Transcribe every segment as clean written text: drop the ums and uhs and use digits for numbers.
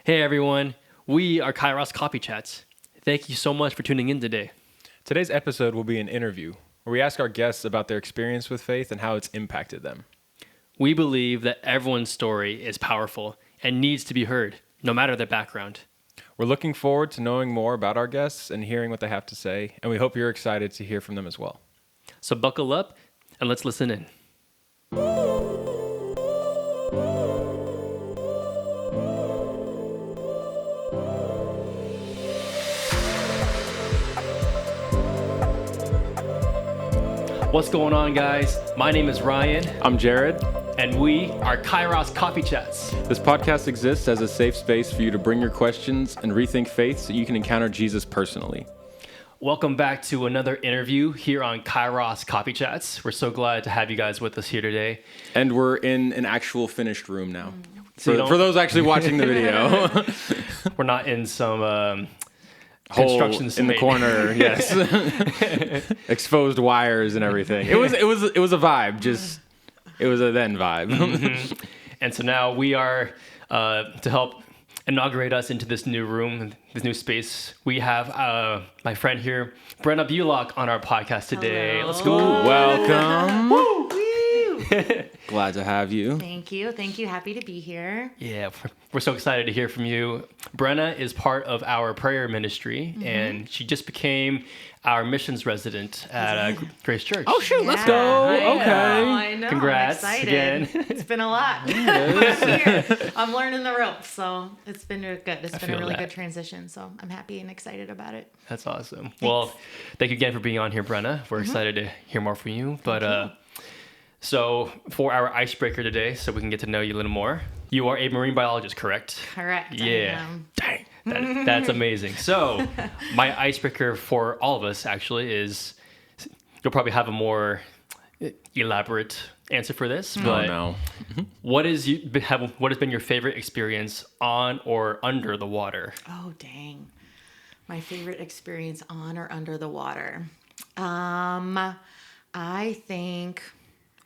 Hey everyone, we are Kairos Copychats. Thank you so much for tuning in today. Today's episode will be an interview where we ask our guests about their experience with faith and how it's impacted them. We believe that everyone's story is powerful and needs to be heard, no matter their background. We're looking forward to knowing more about our guests and hearing what they have to say, and we hope you're excited to hear from them as well. So buckle up and let's listen in. What's going on, guys? My name is Ryan. I'm Jared. And we are Kairos Copychats. This podcast exists as a safe space for you to bring your questions and rethink faith so you can encounter Jesus personally. Welcome back to another interview here on Kairos Copychats. We're so glad to have you guys with us here today. And we're in an actual finished room now. So for those actually watching the video. We're not in some Hole construction in the corner, yes. Exposed wires and everything. It was a vibe. It was a then vibe. Mm-hmm. And so now we are to help inaugurate us into this new room, this new space. We have my friend here, Brenna Bulach, on our podcast today. Hello. Let's go. Welcome. Woo! Glad to have you. Thank you. Happy to be here. Yeah, we're so excited to hear from you. Brenna is part of our prayer ministry, and she just became our missions resident at Grace Church. Oh, shoot. Let's go. I know. Congrats I'm excited. again. It's been a lot. I'm learning the ropes, so it's been good. It's been a really good transition, so I'm happy and excited about it. That's awesome. Well, thank you again for being on here, Brenna. We're excited to hear more from you. But so for our icebreaker today, so we can get to know you a little more, you are a marine biologist, correct? Correct. Yeah. Dang. That's amazing. So my icebreaker for all of us actually is, you'll probably have a more elaborate answer for this, but what has been your favorite experience on or under the water? Oh, dang. My favorite experience on or under the water. I think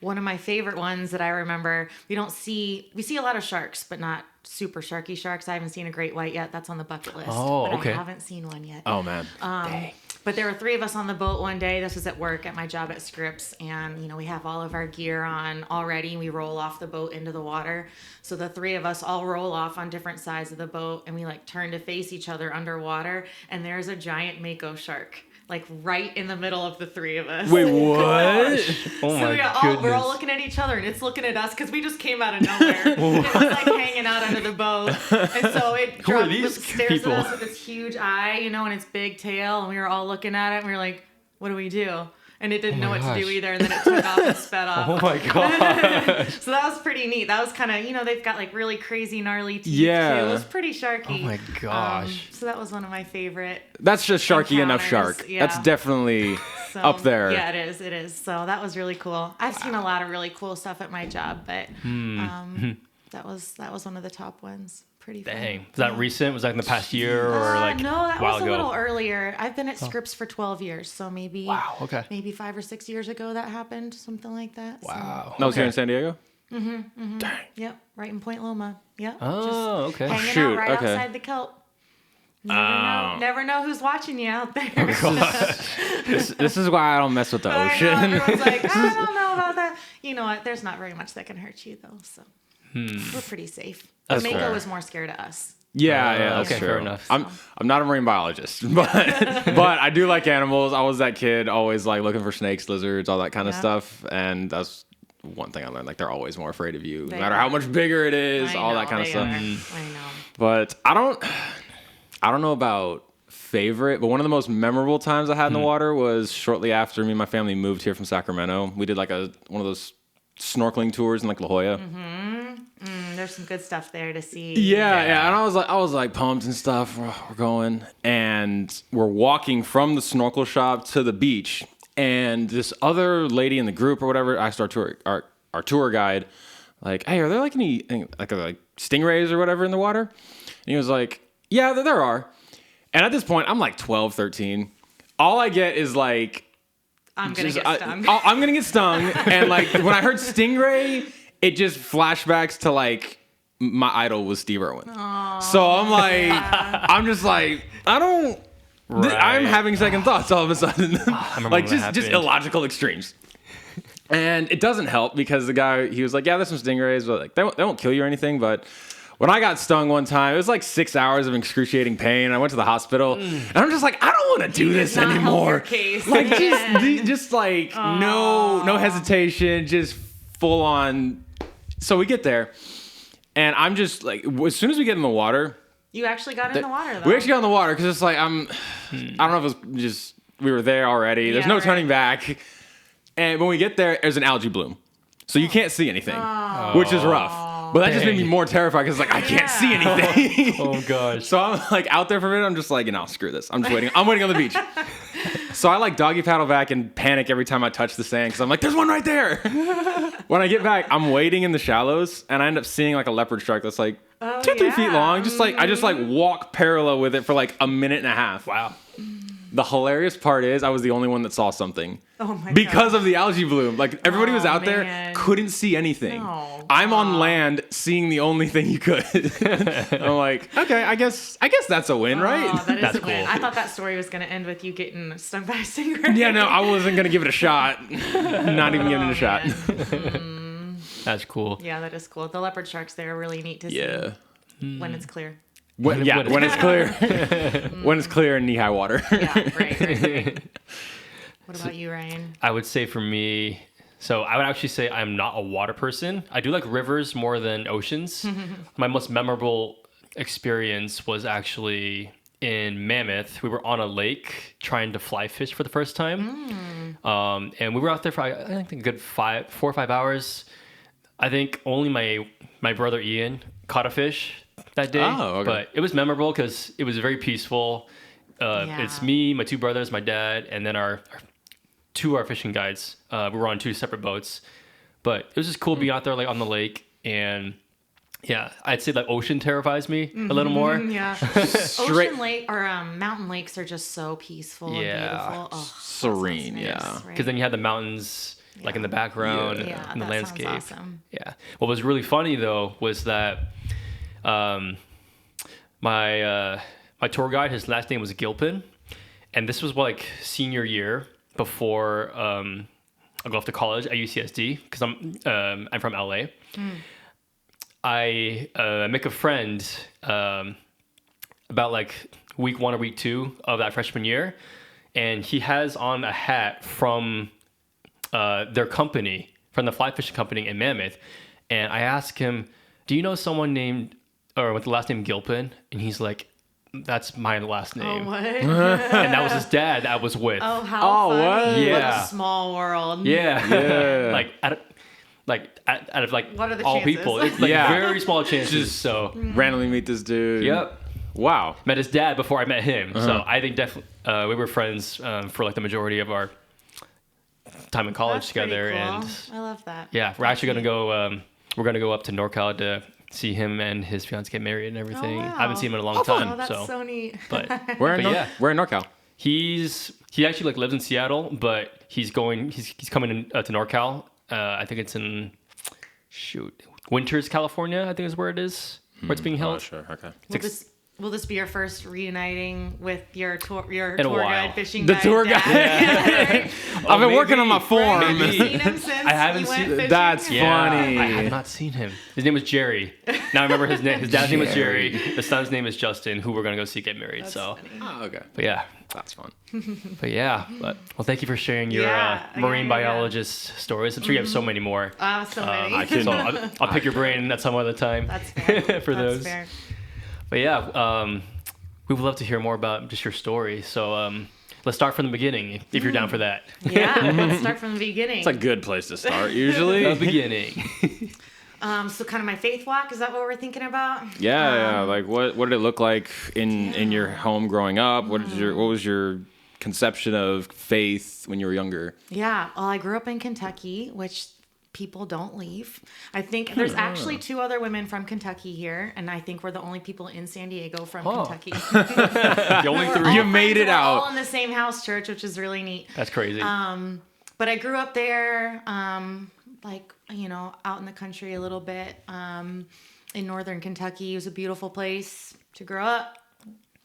one of my favorite ones that I remember, we see a lot of sharks, but not super sharky sharks. I haven't seen a great white yet. That's on the bucket list. Oh, but okay. I haven't seen one yet. Oh, man. But there were three of us on the boat one day. This was at work at my job at Scripps. And, we have all of our gear on already. We roll off the boat into the water. So the three of us all roll off on different sides of the boat. And we turn to face each other underwater. And there's a giant mako shark, right in the middle of the three of us. Wait, what? Oh my goodness. We're all looking at each other, and it's looking at us because we just came out of nowhere. It was hanging out under the boat. And so it stares at us with its huge eye, and its big tail. And we were all looking at it, and we were like, what do we do? And it didn't know what to do either, and then it took off and sped off. Oh my god. So that was pretty neat. That was kind of, they've got really crazy gnarly teeth too. It was pretty sharky. Oh my gosh. So that was one of my favorite. That's just sharky enough encounters. shark. Yeah. That's definitely up there. Yeah, it is. So that was really cool. I've seen a lot of really cool stuff at my job, but that was one of the top ones. Pretty fun. Dang. Was that recent? Was that in the past year or no, that was a ago? little earlier. I've been at Scripps for 12 years, so maybe maybe 5 or 6 years ago that happened, something like that. Wow. That was here in San Diego? Dang. Yep, right in Point Loma. Yep. Oh, just okay. Hanging out right outside the Kelp. Never know who's watching you out there. This is why I don't mess with the ocean. Everyone's like, I don't know about that. You know what? There's not very much that can hurt you, though, so we're pretty safe. Mako was more scared of us. Yeah, that's okay, true. fair enough. I'm not a marine biologist, but I do like animals. I was that kid always looking for snakes, lizards, all that kind of stuff, and that's one thing I learned. They're always more afraid of you, no matter how much bigger it is, all that kind of stuff. I know. But I don't know about favorite, but one of the most memorable times I had in the water was shortly after me and my family moved here from Sacramento. We did one of those snorkeling tours in La Jolla. There's some good stuff there to see. Yeah, and I was pumped and stuff. We're going, and we're walking from the snorkel shop to the beach, and this other lady in the group or whatever asked our tour guide, hey, are there any stingrays or whatever in the water? And he was like, yeah, there are. And at this point, I'm 12, 13. All I get is I'm gonna get stung. I'm gonna get stung, and when I heard stingray, it just flashbacks to my idol was Steve Irwin. So I'm like, I'm just like, I'm having second thoughts all of a sudden. Like just illogical extremes. And it doesn't help because the guy, he was like, yeah, there's some stingrays, but like they won't kill you or anything. But when I got stung one time, it was like 6 hours of excruciating pain. I went to the hospital, and I'm just like, I don't want to do this anymore. Like just like no hesitation, just full on. So we get there, and I'm just like, as soon as we get in the water, you actually got in the water though. We actually got in the water because it's like I don't know if it was just we were there already. There's no turning back, and when we get there, there's an algae bloom, so you can't see anything, which is rough. But that just made me more terrified because like I can't see anything. Oh gosh. So I'm like out there for a minute. I'm just like, screw this. I'm just waiting. I'm waiting on the beach. So I like doggy paddle back and panic every time I touch the sand because I'm like, there's one right there. When I get back, I'm waiting in the shallows and I end up seeing like a leopard shark that's like 2-3 feet long. Just like I just like walk parallel with it for like a minute and a half. Wow. The hilarious part is I was the only one that saw something. Oh my god. Because of the algae bloom. Like everybody was out there, couldn't see anything. Oh, I'm on land seeing the only thing you could. I'm like, okay, I guess that's a win, right? That is That's a win. cool. I thought that story was going to end with you getting stung by a stingray. Yeah, no, I wasn't gonna give it a shot. Not even giving it a shot. That's cool. Yeah, that is cool. The leopard sharks there are really neat to see when it's clear. When it's clear. When it's clear in knee-high water. Yeah, right. What about you, Ryan? I would say for me, so I would actually say I'm not a water person. I do like rivers more than oceans. My most memorable experience was actually in Mammoth. We were on a lake trying to fly fish for the first time. And we were out there for, I think, a good 4 or 5 hours. I think only my brother Ian caught a fish that day. Oh, okay. But it was memorable because it was very peaceful. It's me, my 2 brothers, my dad, and then our fishing guides. We were on 2 separate boats. But it was just cool being out there like on the lake. And yeah, I'd say like ocean terrifies me a little more. Yeah. Ocean lake or mountain lakes are just so peaceful and beautiful. Oh, serene, nice, Because then you have the mountains like in the background and the landscape. Awesome. Yeah. What was really funny though was that my tour guide, his last name was Gilpin, and this was like senior year before I go off to college at UCSD because I'm from LA. I make a friend about like week 1 or week 2 of that freshman year, and he has on a hat from their company, from the fly fishing company in Mammoth, and I asked him, "Do you know someone named or with the last name Gilpin?" And he's like, "That's my last name." Oh, what? And that was his dad that I was with. Oh, how funny. What? Yeah. What a small world. Yeah. Out of like what are the all chances? people, it's like very small chances. So randomly meet this dude. Yep. Wow. Met his dad before I met him. So I think definitely we were friends for like the majority of our time in college together. Cool. And I love that. yeah, we're actually gonna go. We're gonna go up to NorCal to see him and his fiance get married and everything. Oh, wow. I haven't seen him in a long time. Oh, that's so neat. But Where in NorCal? he actually like lives in Seattle, but he's coming to NorCal. I think it's in Winters, California. I think is where it is, where it's being held. Oh, sure. Okay. Will this be your first reuniting with your tour In a while. guide, fishing The guide? tour guide. Yeah. I've been working on my form. Have you seen him since I haven't you went seen- fishing? That's funny. I have not seen him. His name was Jerry. Now I remember his name. His dad's name was Jerry. The son's name is Justin, who we're gonna go see get married. That's so, funny. Oh, okay. but yeah, That's fun. well, thank you for sharing your marine biologist stories. I'm sure you have so many more. So many. I can. So I'll pick your brain at some other time. That's fair. for those. Fair. But yeah, we would love to hear more about just your story. So let's start from the beginning, if you're down for that. Yeah, let's start from the beginning. It's a good place to start, usually. The beginning. So kind of my faith walk, is that what we're thinking about? Yeah. Like, what did it look like in your home growing up? What was your conception of faith when you were younger? Yeah, well, I grew up in Kentucky, which people don't leave. I think there's actually 2 other women from Kentucky here, and I think we're the only people in San Diego from Kentucky. The only 3. You made it out. All in the same house church, which is really neat. That's crazy. But I grew up there, out in the country a little bit. in northern Kentucky. It was a beautiful place to grow up.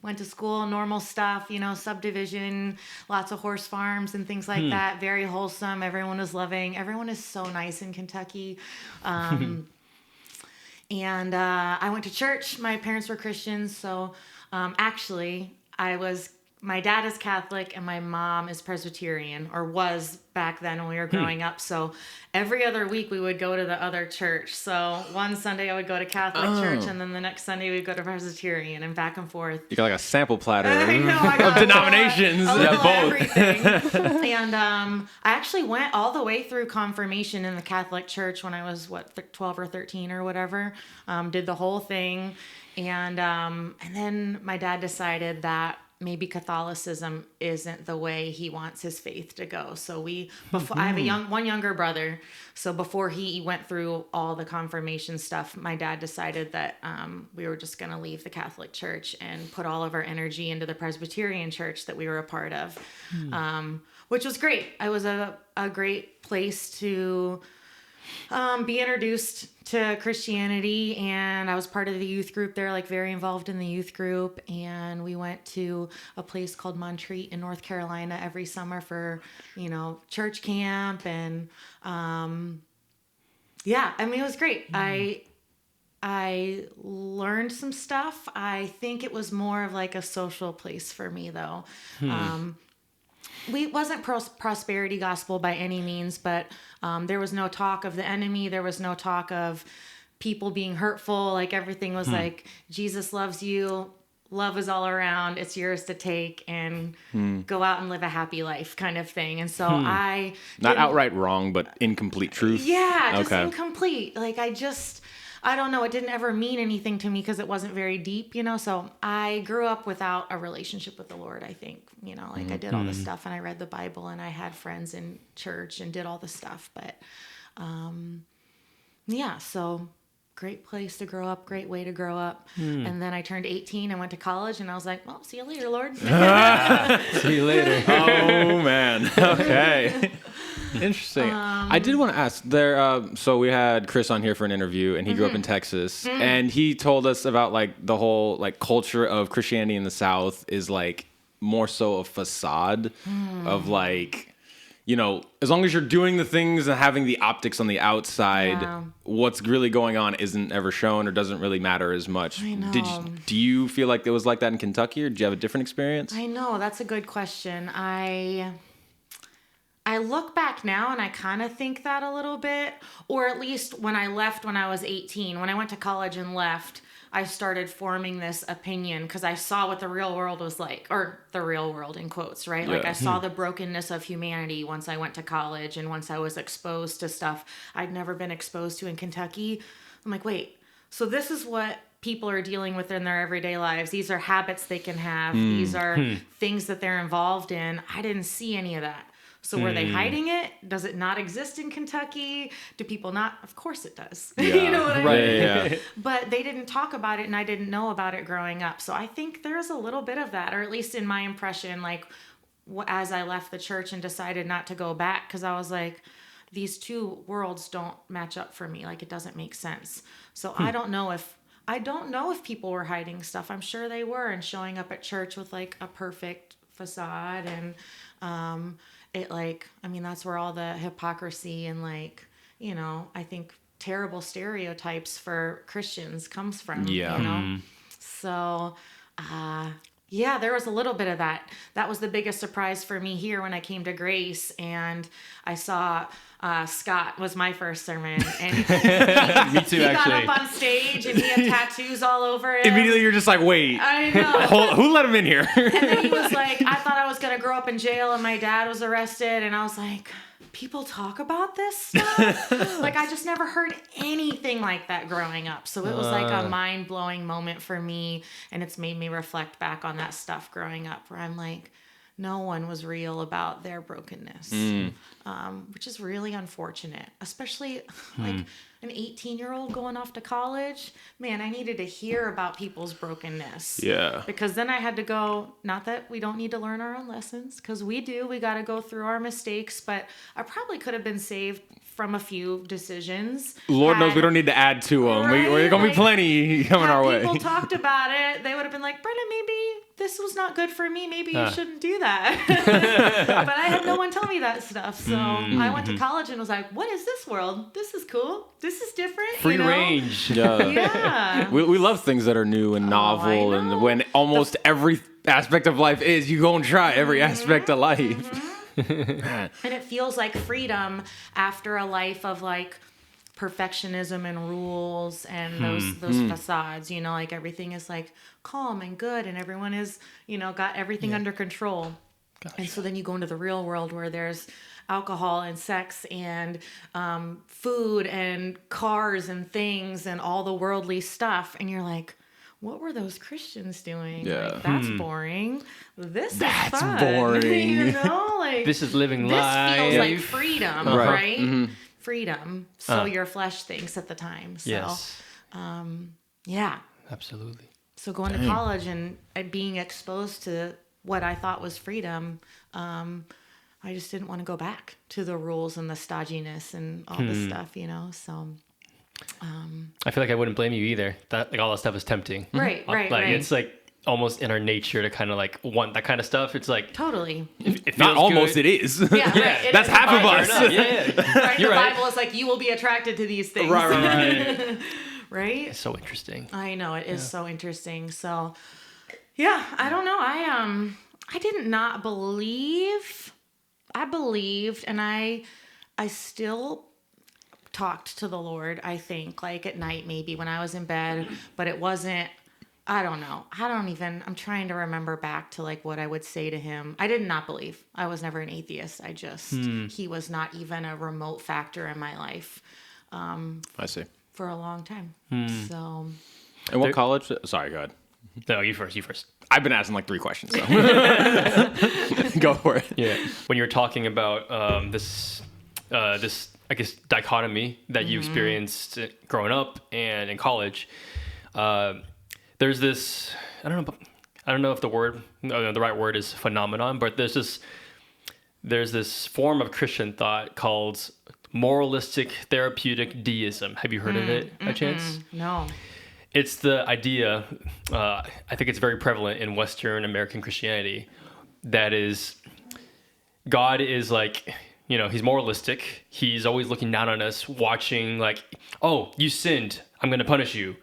Went to school, normal stuff, subdivision, lots of horse farms and things like that. Very wholesome. Everyone was loving. Everyone is so nice in Kentucky. And I went to church. My parents were Christians. So actually, my dad is Catholic and my mom is Presbyterian, or was back then when we were growing up. So every other week we would go to the other church. So one Sunday I would go to Catholic church, and then the next Sunday we'd go to Presbyterian, and back and forth. You got like a sample platter I know, I got of denominations. A little both. everything. And I actually went all the way through confirmation in the Catholic church when I was 12 or 13 or whatever. Did the whole thing, and then my dad decided that maybe Catholicism isn't the way he wants his faith to go. So I have one younger brother. So before he went through all the confirmation stuff, my dad decided that we were just going to leave the Catholic Church and put all of our energy into the Presbyterian church that we were a part of, which was great. It was a great place to be introduced to Christianity, and I was part of the youth group there, like very involved in the youth group. And we went to a place called Montreat in North Carolina every summer for, church camp. And it was great. I learned some stuff. I think it was more of like a social place for me, though. It wasn't prosperity gospel by any means, but there was no talk of the enemy. There was no talk of people being hurtful. Like everything was like, Jesus loves you. Love is all around. It's yours to take, and go out and live a happy life kind of thing. And so I... Not outright wrong, but incomplete truth. Yeah, just incomplete. Like I don't know. It didn't ever mean anything to me because it wasn't very deep, So I grew up without a relationship with the Lord, I think. I did all this stuff, and I read the Bible, and I had friends in church and did all this stuff. But so great place to grow up, great way to grow up. And then I turned 18 and went to college, and I was like, well, see you later, Lord. See you later. Oh, man. Okay. Interesting. I did want to ask there. So we had Chris on here for an interview, and he grew up in Texas, and he told us about like the whole like culture of Christianity in the South is like more so a facade of like, as long as you're doing the things and having the optics on the outside, what's really going on isn't ever shown or doesn't really matter as much. I know. Do you feel like it was like that in Kentucky, or did you have a different experience? I know, that's a good question. I look back now and I kind of think that a little bit, or at least when I left when I was 18, when I went to college and left, I started forming this opinion because I saw what the real world was like, or the real world in quotes, right? Yeah. Like I saw the brokenness of humanity once I went to college, and once I was exposed to stuff I'd never been exposed to in Kentucky. I'm like, wait, so this is what people are dealing with in their everyday lives. These are habits they can have. These are things that they're involved in. I didn't see any of that. So were they hiding it? Does it not exist in Kentucky? Do people not? Of course it does. Yeah. You know what I mean? Yeah. But they didn't talk about it, and I didn't know about it growing up. So I think there's a little bit of that, or at least in my impression, like as I left the church and decided not to go back, because I was like, these two worlds don't match up for me. Like it doesn't make sense. So I don't know if people were hiding stuff. I'm sure they were, and showing up at church with like a perfect facade, and that's where all the hypocrisy and I think terrible stereotypes for Christians comes from. Yeah. So, there was a little bit of that. That was the biggest surprise for me here when I came to Grace, and I saw Scott was my first sermon, and Me too, he actually. got up on stage and he had tattoos all over him. Immediately you're just like, wait, I know. who let him in here? And then he was like, I thought I was going to grow up in jail, and my dad was arrested. And I was like, people talk about this stuff? Like, I just never heard anything like that growing up. So it was like a mind-blowing moment for me. And it's made me reflect back on that stuff growing up, where I'm like, no one was real about their brokenness, which is really unfortunate, especially like an 18-year-old going off to college. Man, I needed to hear about people's brokenness. Yeah. Because then I had to go, not that we don't need to learn our own lessons, because we do. We got to go through our mistakes, but I probably could have been saved from a few decisions. Lord knows we don't need to add to them. Right? We're going to be plenty coming our way. People talked about it, they would have been like, Brenna, maybe this was not good for me. Maybe you shouldn't do that. But I had no one tell me that stuff. So I went to college and was like, what is this world? This is cool. This is different. Free range. Yeah. We love things that are new and novel, and when almost every aspect of life is, you go and try every aspect of life. And it feels like freedom after a life of like perfectionism and rules and those facades, you know, like everything is like calm and good and everyone is, you know, got everything under control. Gosh. And so then you go into the real world where there's alcohol and sex and food and cars and things and all the worldly stuff, and you're like, what were those Christians doing? Yeah. Like, that's boring. That's fun. Boring. You know, like This is living life. This feels like freedom, Right. right? Mm-hmm. Freedom. So your flesh thinks at the time. So, Yes. yeah. Absolutely. So going to college and being exposed to what I thought was freedom, I just didn't want to go back to the rules and the stodginess and all this stuff, you know. So. I feel like I wouldn't blame you either. That like all that stuff is tempting. Right. Like it's like almost in our nature to kind of like want that kind of stuff. It's like Totally. it feels Not almost, good. it is. Yeah, right. It That's is. half of Fair us. enough. Yeah. Right? You're The right. Bible is like, you will be attracted to these things. Right. Right? It's so interesting. I know, it is so interesting. So, yeah, I don't know. I did not believe. I believed, and I still talked to the Lord, I think, like at night maybe when I was in bed, but it wasn't, I don't know. I'm trying to remember back to like what I would say to him. I did not believe. I was never an atheist. I just, he was not even a remote factor in my life. I see. For a long time. So. And what college? Sorry, go ahead. No, you first. I've been asking like 3 questions, so. Go for it. Yeah. When you're talking about this, I guess, dichotomy that you experienced growing up and in college, there's this, I don't know if the right word is phenomenon, but there's this form of Christian thought called moralistic therapeutic deism. Have you heard of it by chance? No. It's the idea, I think it's very prevalent in Western American Christianity, that is, God is like, you know, he's moralistic. He's always looking down on us, watching like, oh, you sinned, I'm going to punish you.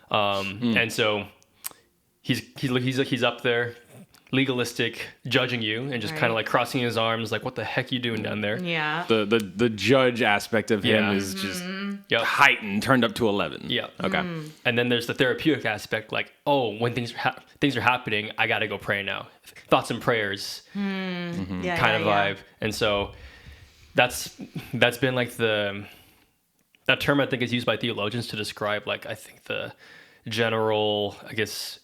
And so he's up there, legalistic, judging you, and just kind of like crossing his arms, like, what the heck are you doing down there? Yeah. The judge aspect of him is just heightened, turned up to 11. Yeah. Okay. And then there's the therapeutic aspect, like, oh, when things are happening, I got to go pray now. Thoughts and prayers Yeah, kind of vibe. And so that's been like that term I think is used by theologians to describe, like, I think the general, I guess,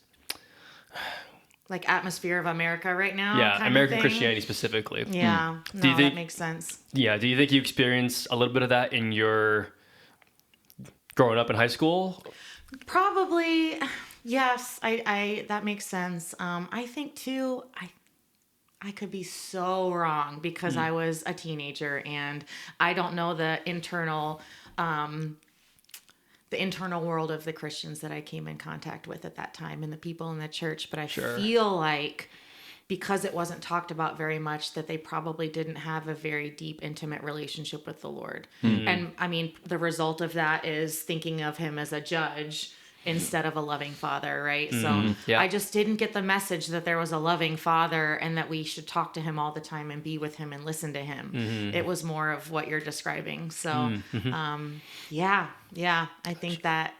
like atmosphere of America right now. yeah, kind of American thing. Christianity specifically. Yeah. Do you No, think- that makes sense. Yeah. Do you think you experienced a little bit of that in your growing up in high school? Probably, yes. I that makes sense. I think too. I could be so wrong because I was a teenager and I don't know the internal world of the Christians that I came in contact with at that time and the people in the church. But I feel like because it wasn't talked about very much, that they probably didn't have a very deep, intimate relationship with the Lord. And I mean, the result of that is thinking of him as a judge instead of a loving father, right? So Yeah. I just didn't get the message that there was a loving father and that we should talk to him all the time and be with him and listen to him. It was more of what you're describing. So, yeah, I think that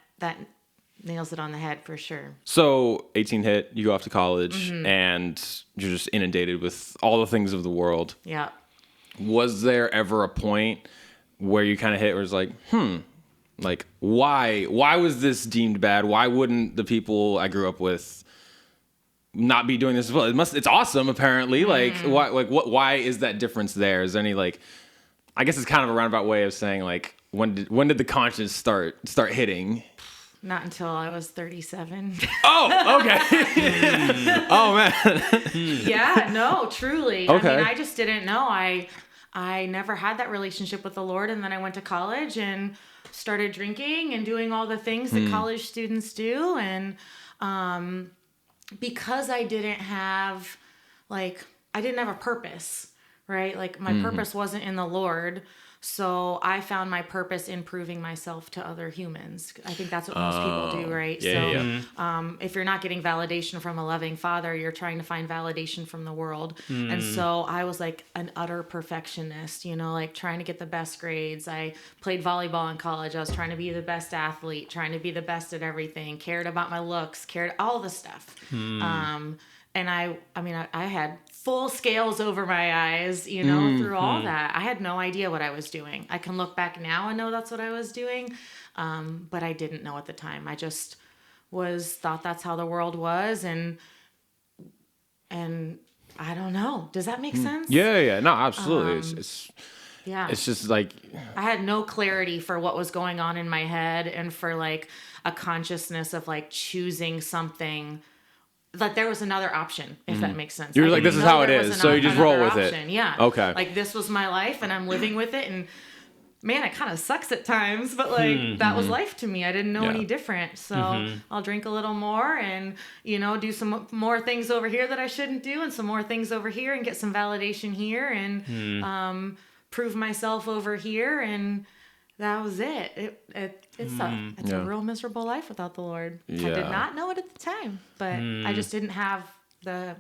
nails it on the head for sure. So 18 hit, you go off to college, and you're just inundated with all the things of the world. Yeah. Was there ever a point where you kind of hit where it's like, like why was this deemed bad? Why wouldn't the people I grew up with not be doing this as well? It's awesome apparently. Why is that difference there? Is there any like, I guess it's kind of a roundabout way of saying like, when did the conscience start hitting? Not until I was 37. Oh, okay. Oh man. Yeah, no, truly. Okay. I mean, I just didn't know. I I never had that relationship with the Lord. And then I went to college and started drinking and doing all the things that college students do. And because I didn't have a purpose, right? Like my purpose wasn't in the Lord. So I found my purpose in proving myself to other humans. I think that's what most people do, right? If you're not getting validation from a loving father, you're trying to find validation from the world. And so I was like an utter perfectionist, like trying to get the best grades. I played volleyball in college. I was trying to be the best athlete, trying to be the best at everything, cared about my looks, cared all the stuff. And I had full scales over my eyes, through all that. I had no idea what I was doing. I can look back now and know that's what I was doing. But I didn't know at the time. I just thought that's how the world was. And I don't know. Does that make sense? Yeah. No, absolutely. It's just like, I had no clarity for what was going on in my head and for like a consciousness of like choosing something. Like there was another option, if that makes sense. You were like, this is how it is, so you just roll with it. Yeah. Okay. Like this was my life and I'm living with it. And man, it kind of sucks at times, but like that was life to me. I didn't know any different. So I'll drink a little more and, do some more things over here that I shouldn't do and some more things over here and get some validation here and prove myself over here. And that was it. It's a real miserable life without the Lord. I did not know it at the time, but I just didn't have the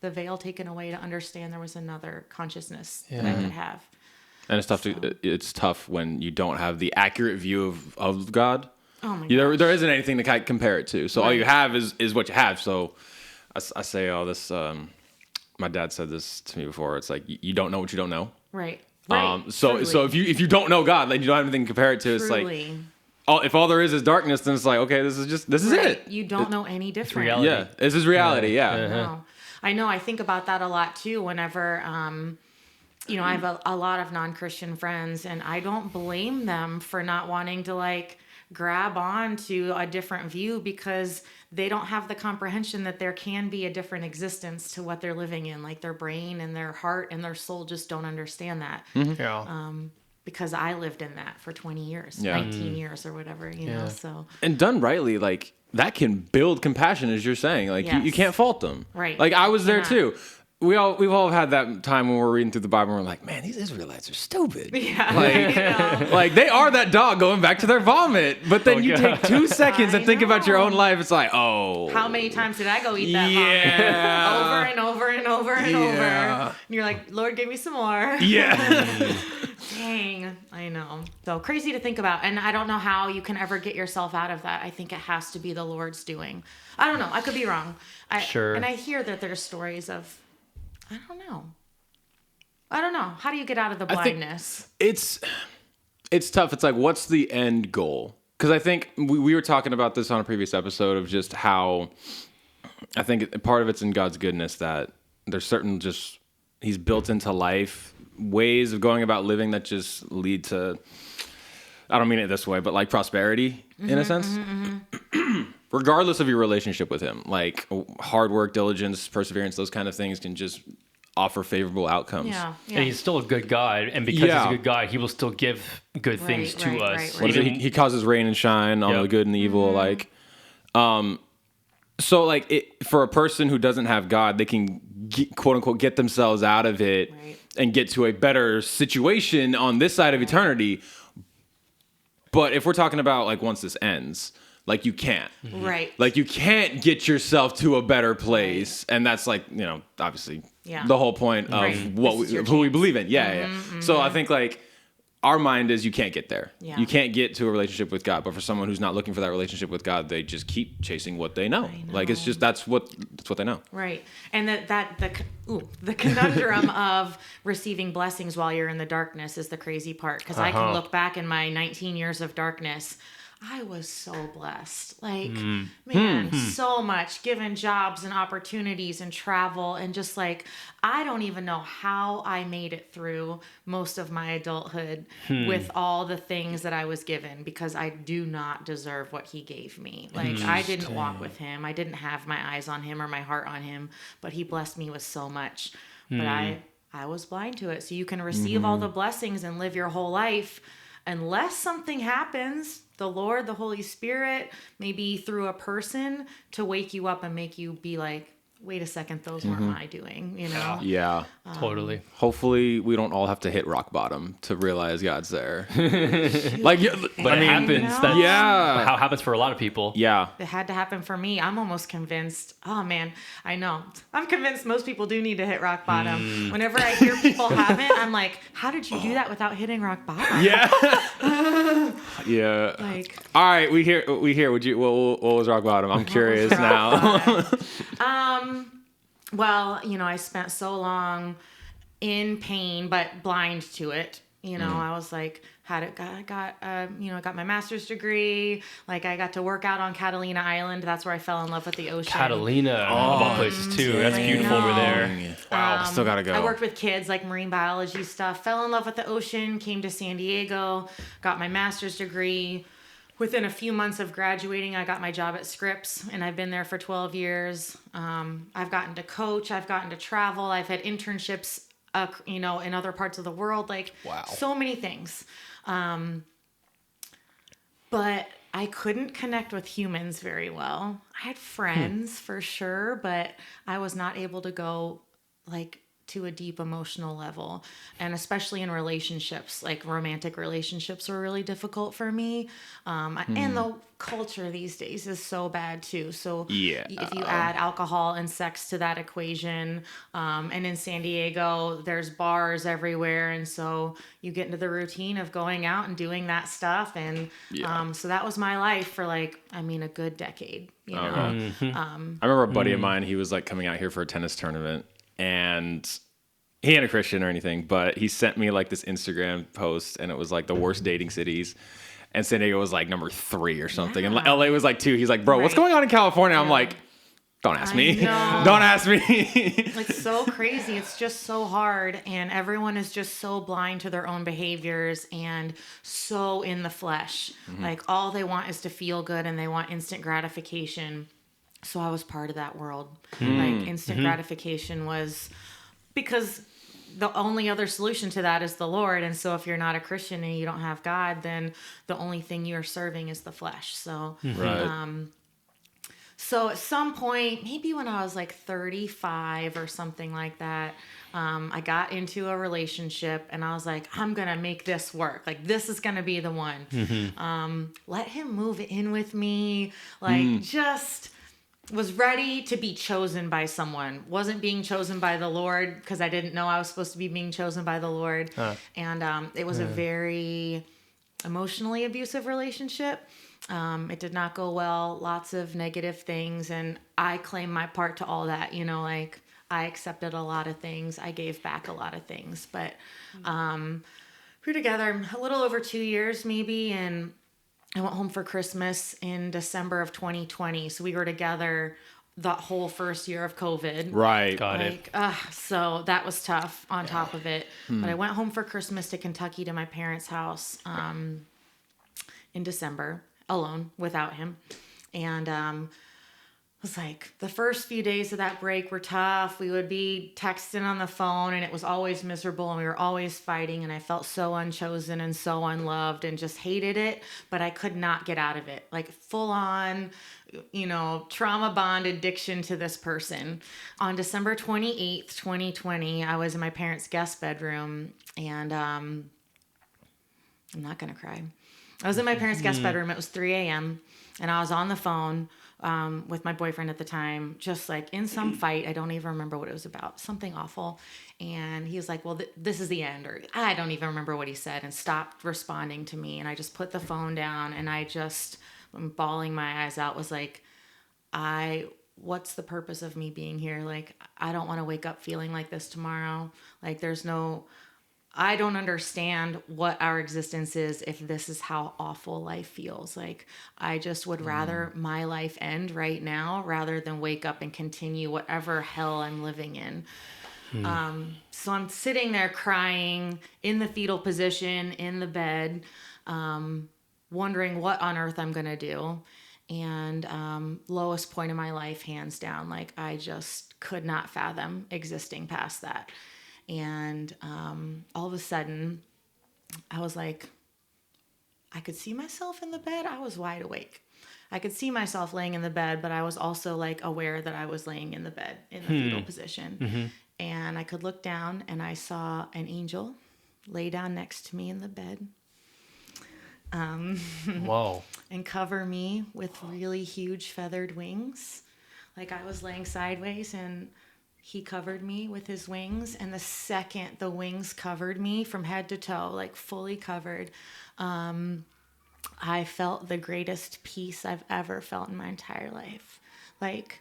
veil taken away to understand there was another consciousness that I could have. And it's tough when you don't have the accurate view of God. Oh my gosh. There isn't anything to compare it to. So all you have is what you have. So I say all this. My dad said this to me before. It's like you don't know what you don't know. Right. So if you don't know God, then you don't have anything to compare it to. Truly. It's like if all there is darkness, then it's like, okay, this is it. You don't know any different. reality. Yeah, this is reality. Yeah. No. I know. I think about that a lot too. Whenever I have a lot of non-Christian friends, and I don't blame them for not wanting to like grab on to a different view because they don't have the comprehension that there can be a different existence to what they're living in. Like their brain and their heart and their soul just don't understand that. Yeah. Because I lived in that for 20 years, 19 years or whatever, know, so. And done rightly, like that can build compassion, as you're saying. Like you can't fault them. Right. Like I was there too. We've all had that time when we're reading through the Bible and we're like, man, these Israelites are stupid. Yeah. Like they are that dog going back to their vomit. But then you take 2 seconds and think about your own life. It's like, oh. How many times did I go eat that vomit? Over and over and over and over. And you're like, Lord, give me some more. Yeah. Dang, I know. So crazy to think about. And I don't know how you can ever get yourself out of that. I think it has to be the Lord's doing. I don't know. I could be wrong. Sure. And I hear that there's stories of, I don't know. How do you get out of the blindness? It's tough. It's like, what's the end goal? Because I think we were talking about this on a previous episode of just how I think part of it's in God's goodness that there's certain just he's built into life ways of going about living that just lead to, I don't mean it this way, but like prosperity in a sense. Regardless of your relationship with him, like hard work, diligence, perseverance, those kind of things can just offer favorable outcomes. Yeah. And he's still a good God, and because he's a good God, he will still give good things to us. Right. He causes rain and shine on the good and the evil alike. So like for a person who doesn't have God, they can quote unquote get themselves out of it and get to a better situation on this side of eternity. But if we're talking about like once this ends, like you can't. Right. Like you can't get yourself to a better place. And that's like, obviously the whole point of who we believe in. Yeah. So I think like our mind is you can't get there. Yeah. You can't get to a relationship with God. But for someone who's not looking for that relationship with God, they just keep chasing what they know. Like it's just that's what they know. Right. And the conundrum of receiving blessings while you're in the darkness is the crazy part. Because I can look back in my 19 years of darkness. I was so blessed. Like, man, so much given jobs and opportunities and travel. And just like, I don't even know how I made it through most of my adulthood with all the things that I was given because I do not deserve what he gave me. Like, I didn't walk with him. I didn't have my eyes on him or my heart on him, but he blessed me with so much. But I I was blind to it. So you can receive all the blessings and live your whole life unless something happens, the Lord, the Holy Spirit, maybe through a person to wake you up and make you be like, wait a second, those weren't my doing, you know? Yeah. Totally. Hopefully we don't all have to hit rock bottom to realize God's there. But it happens. know? That's Yeah. how it happens for a lot of people. Yeah. It had to happen for me. I'm almost convinced. Oh man, I know. I'm convinced most people do need to hit rock bottom. Whenever I hear people haven't, I'm like, how did you do that without hitting rock bottom? Yeah. Yeah. Like, All right, we hear. Would you? What was rock bottom? I'm curious rock now. well, you know, I spent so long in pain, but blind to it. You know, I was like, I got my master's degree. Like, I got to work out on Catalina Island. That's where I fell in love with the ocean. Catalina, of all places too. That's beautiful over there. Wow, still gotta go. I worked with kids, like marine biology stuff. Fell in love with the ocean. Came to San Diego. Got my master's degree. Within a few months of graduating, I got my job at Scripps, and I've been there for 12 years. I've gotten to coach. I've gotten to travel. I've had internships, in other parts of the world. Like, wow. So many things. But I couldn't connect with humans very well. I had friends for sure, but I was not able to go like to a deep emotional level. And especially in relationships, like romantic relationships were really difficult for me. And the culture these days is so bad too. So Yeah. if you add alcohol and sex to that equation, and in San Diego, there's bars everywhere. And so you get into the routine of going out and doing that stuff. And so that was my life for a good decade, you know? I remember a buddy of mine, he was like coming out here for a tennis tournament, and he ain't a Christian or anything, but he sent me like this Instagram post, and it was like the worst dating cities. And San Diego was like number 3 or something. Yeah. And LA was like 2. He's like, bro, what's Right. going on in California? I'm like, don't ask me. know. Don't ask me. It's so crazy. It's just so hard. And everyone is just so blind to their own behaviors and so in the flesh. Like all they want is to feel good and they want instant gratification. So I was part of that world. Like instant gratification was because the only other solution to that is the Lord. And so if you're not a Christian and you don't have God, then the only thing you're serving is the flesh. So, Right. so at some point, maybe when I was like 35 or something like that, I got into a relationship and I was like, I'm going to make this work. Like, this is going to be the one. Let him move in with me. Like, just was ready to be chosen by someone. Wasn't being chosen by the Lord because I didn't know I was supposed to be being chosen by the Lord. And it was a very emotionally abusive relationship. It did not go well. Lots of negative things. And I claim my part to all that, like I accepted a lot of things. I gave back a lot of things, but, we were together a little over 2 years maybe. And I went home for Christmas in December of 2020. So we were together the whole first year of COVID. Right. Got it. So that was tough on top of it. But I went home for Christmas to Kentucky to my parents' house in December, alone, without him. And it was like the first few days of that break were tough. We would be texting on the phone and it was always miserable and we were always fighting and I felt so unchosen and so unloved and just hated it, but I could not get out of it. Like full on, trauma bond addiction to this person. On December 28th, 2020, I was in my parents' guest bedroom and I'm not going to cry. I was in my parents' guest bedroom. It was 3 a.m. and I was on the phone with my boyfriend at the time, just like in some fight. I don't even remember what it was about, something awful. And he was like, well, this is the end. Or I don't even remember what he said and stopped responding to me. And I just put the phone down and I'm bawling my eyes out, was like, what's the purpose of me being here? Like, I don't want to wake up feeling like this tomorrow. Like I don't understand what our existence is if this is how awful life feels. Like, I just would rather my life end right now rather than wake up and continue whatever hell I'm living in. So I'm sitting there crying in the fetal position in the bed, wondering what on earth I'm going to do. And lowest point in my life, hands down, like I just could not fathom existing past that. And all of a sudden, I was like, I could see myself in the bed. I was wide awake. I could see myself laying in the bed, but I was also like aware that I was laying in the bed in the fetal position. And I could look down and I saw an angel lay down next to me in the bed. Whoa. And cover me with really huge feathered wings. Like I was laying sideways and he covered me with his wings. And the second the wings covered me from head to toe, like fully covered, I felt the greatest peace I've ever felt in my entire life. Like,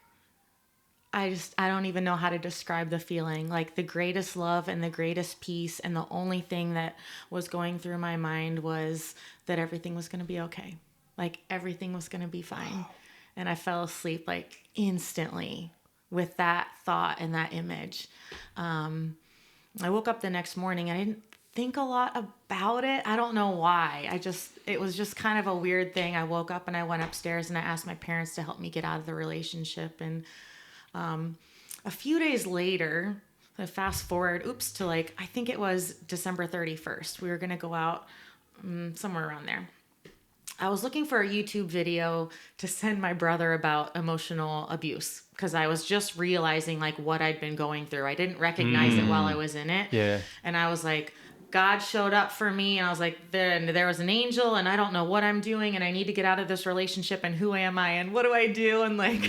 I don't even know how to describe the feeling. Like the greatest love and the greatest peace. And the only thing that was going through my mind was that everything was going to be okay. Like everything was going to be fine. And I fell asleep like instantly with that thought and that image. I woke up the next morning and I didn't think a lot about it. I don't know why. It was just kind of a weird thing. I woke up and I went upstairs and I asked my parents to help me get out of the relationship. And a few days later, fast forward, to like, I think it was December 31st. We were going to go out somewhere around there. I was looking for a YouTube video to send my brother about emotional abuse because I was just realizing like what I'd been going through. I didn't recognize it while I was in it. Yeah. And I was like, God showed up for me and I was like, there was an angel and I don't know what I'm doing and I need to get out of this relationship and who am I and what do I do? And like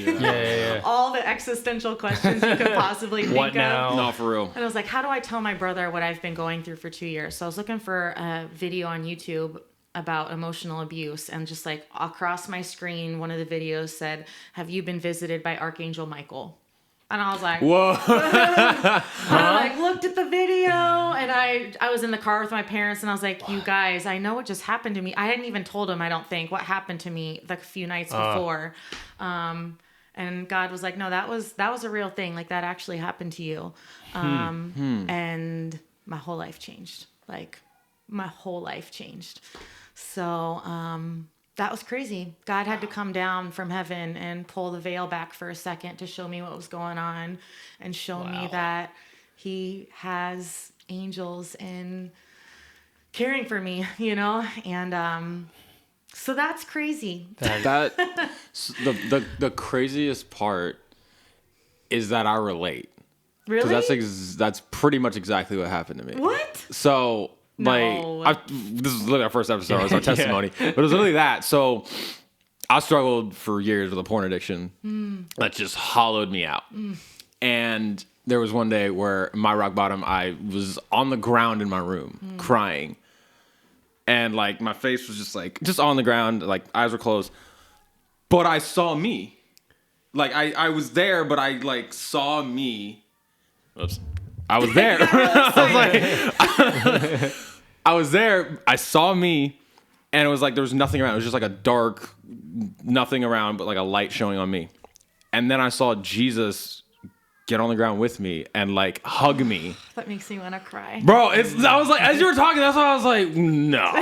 all the existential questions you could possibly think What now? of. No, for real. And I was like, how do I tell my brother what I've been going through for 2 years? So I was looking for a video on YouTube about emotional abuse and just like across my screen, one of the videos said, have you been visited by Archangel Michael? And I was like, whoa. I like looked at the video and I was in the car with my parents and I was like, you guys, I know what just happened to me. I hadn't even told them, I don't think, what happened to me the few nights before. And God was like, no, that was a real thing. Like that actually happened to you. And my whole life changed. Like my whole life changed. So, that was crazy. God had to come down from heaven and pull the veil back for a second to show me what was going on and show me that he has angels and caring for me, you know? And, so that's crazy. The craziest part is that I relate. Really? Because that's pretty much exactly what happened to me. What? So, like, this was literally our first episode. It was our testimony. But it was literally that. So, I struggled for years with a porn addiction that just hollowed me out. And there was one day where my rock bottom, I was on the ground in my room crying. And, like, my face was just on the ground. Like, eyes were closed. But I saw me. Like, I was there, but I, like, saw me. Oops. I was there. I was there. I saw me, and it was like there was nothing around. It was just like a dark, nothing around, but like a light showing on me. And then I saw Jesus get on the ground with me and like hug me. That makes me want to cry. Bro, I was like, as you were talking, that's why I was like, no.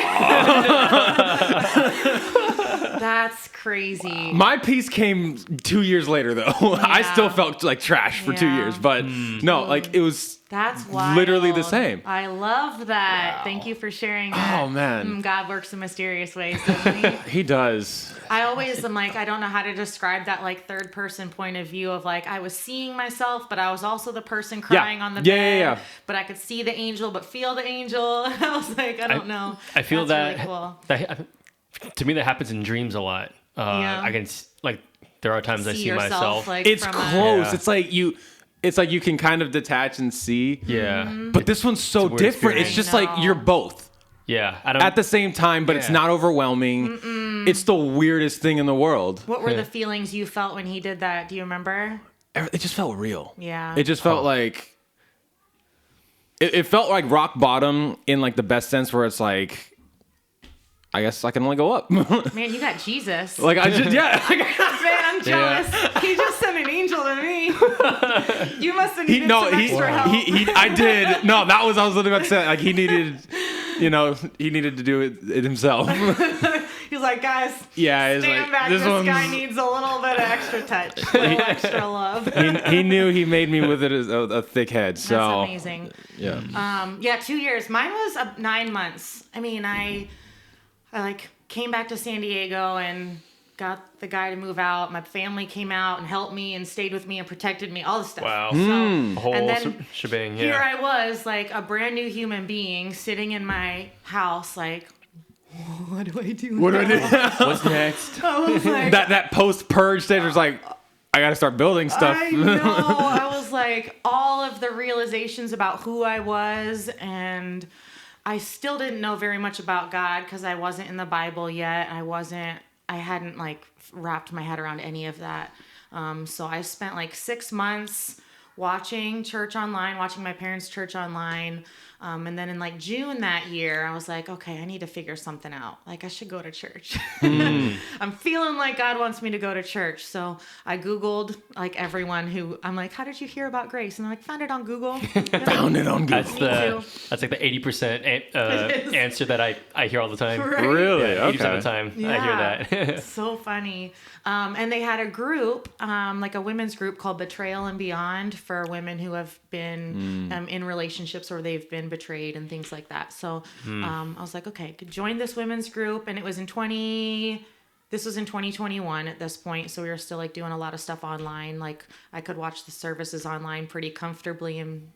That's crazy. My peace came 2 years later, though. Yeah. I still felt like trash for 2 years, but no, like it was. That's wild. Literally the same. I love that. Wow. Thank you for sharing that. Oh, man. God works in mysterious ways, doesn't he? He does. I always am like, I don't know how to describe that like third person point of view of like, I was seeing myself, but I was also the person crying on the bed. Yeah. But I could see the angel, but feel the angel. I was like, I don't know. I feel That's that, really cool. that, to me, that happens in dreams a lot. I can, like, there are times I see myself. Like, it's close. Yeah. It's like you can kind of detach and see. Yeah. But this one's so different. It's just like you're both. Yeah. At the same time, but it's not overwhelming. It's the weirdest thing in the world. What were the feelings you felt when he did that? Do you remember? It just felt real. Yeah. It just felt like... It felt like rock bottom in like the best sense where it's like... I guess I can only go up. Man, you got Jesus. Like I just Man, I'm jealous. Yeah. He just sent an angel to me. You must have needed some extra help. I did. No, I was literally about to say. Like he needed to do it himself. He's like, guys, Yeah, he's stand like, back. this This guy one's- needs a little bit of extra touch, a little extra love. he knew he made me with it as a thick head. So That's amazing. Yeah. Yeah, 2 years. Mine was 9 months. I mean, I like came back to San Diego and got the guy to move out. My family came out and helped me and stayed with me and protected me, all this stuff. Wow. So, The whole and then shebang. here Yeah. I was, like a brand new human being sitting in my house, like, what do I do? What do I do? What's next? I was like, that post purge stage was like, I got to start building stuff. I know. I was like, all of the realizations about who I was, and I still didn't know very much about God because I wasn't in the Bible yet. I hadn't like wrapped my head around any of that. So I spent like 6 months watching church online, watching my parents' church online. And then in like June that year, I was like, okay, I need to figure something out. Like I should go to church. I'm feeling like God wants me to go to church. So I Googled like everyone who I'm like, how did you hear about Grace? And they're like, found it on Google. Found it on Google. That's like the 80% answer that I hear all the time. Right? Really? Yeah, 80% of the time I hear that. So funny. And they had a group, like a women's group called Betrayal and Beyond for women who have been in relationships or they've been betrayed and things like that. So I was like, okay, could join this women's group. And it was this was in 2021 at this point. So we were still like doing a lot of stuff online. Like I could watch the services online pretty comfortably and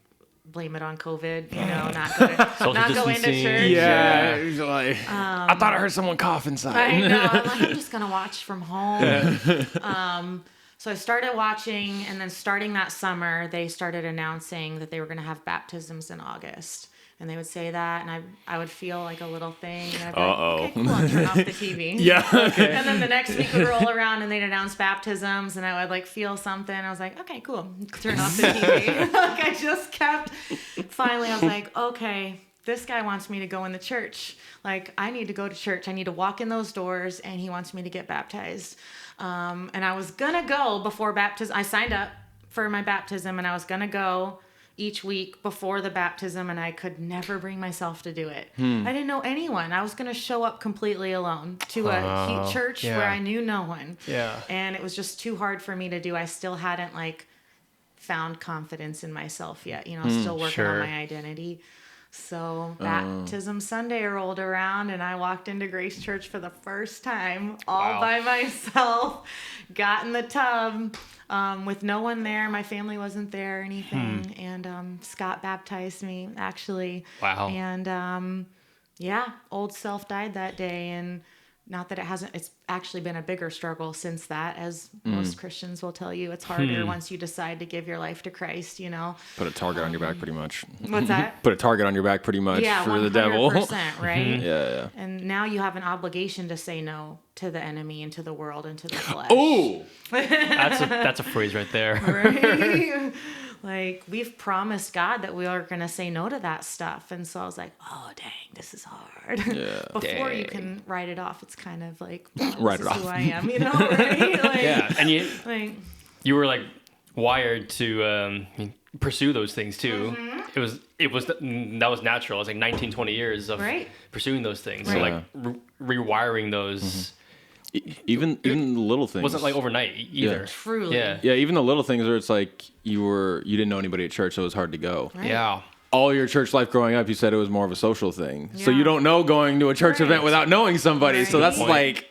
blame it on COVID, not go into church. Yeah. He's like, I thought I heard someone cough inside. I know. I'm like, I'm just gonna watch from home. So I started watching, and then starting that summer, they started announcing that they were gonna have baptisms in August, and they would say that, and I would feel like a little thing, and I'd be like, okay, cool, I'll turn off the TV. Yeah. Okay. And then the next week would roll around, and they'd announce baptisms, and I would like feel something. I was like, okay, cool, turn off the TV. Like I just kept. Finally, I was like, okay, this guy wants me to go in the church. Like, I need to go to church. I need to walk in those doors, and he wants me to get baptized. And I was going to go before baptism. I signed up for my baptism, and I was going to go each week before the baptism, and I could never bring myself to do it. I didn't know anyone. I was going to show up completely alone to a church where I knew no one. Yeah. And it was just too hard for me to do. I still hadn't, like, found confidence in myself yet. Still working on my identity. So baptism Sunday rolled around, and I walked into Grace Church for the first time all by myself, got in the tub with no one there. My family wasn't there or anything. And Scott baptized me, actually. Wow. And old self died that day. And not that it's actually been a bigger struggle since that, as most Christians will tell you. It's harder once you decide to give your life to Christ, Put a target on your back pretty much. What's that? Put a target on your back pretty much for the devil. 100%, right? Yeah. And now you have an obligation to say no to the enemy and to the world and to the flesh. Oh! That's a phrase right there. Right? Like, we've promised God that we are going to say no to that stuff. And so I was like, oh, dang, this is hard. Yeah. Before you can write it off, it's kind of like, Write this it is off. who I am, right? Like, Yeah, and like, you were like wired to pursue those things too. It was that was natural. It was like 19, 20 years of pursuing those things. So Right. like rewiring those Even the little things. wasn't like overnight either. truly. Yeah. Yeah, even the little things where it's like you didn't know anybody at church, so it was hard to go. Right. Yeah. All your church life growing up, you said it was more of a social thing. So Yeah. you don't know going to a church Right. event without knowing somebody. So that's Right. like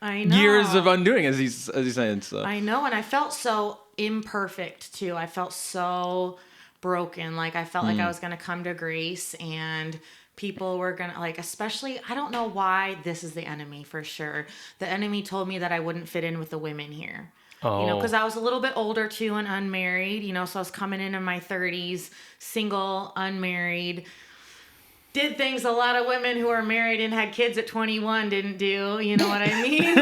I know. years of undoing, as he's saying. So I know, and I felt so imperfect too. I felt so broken. Like I felt like I was going to come to Grace and people were going to like, especially, I don't know why this is the enemy for sure. The enemy told me that I wouldn't fit in with the women here. Oh. Because I was a little bit older too and unmarried, so I was coming in my 30s, single, unmarried, did things a lot of women who are married and had kids at 21 didn't do, you know what I mean?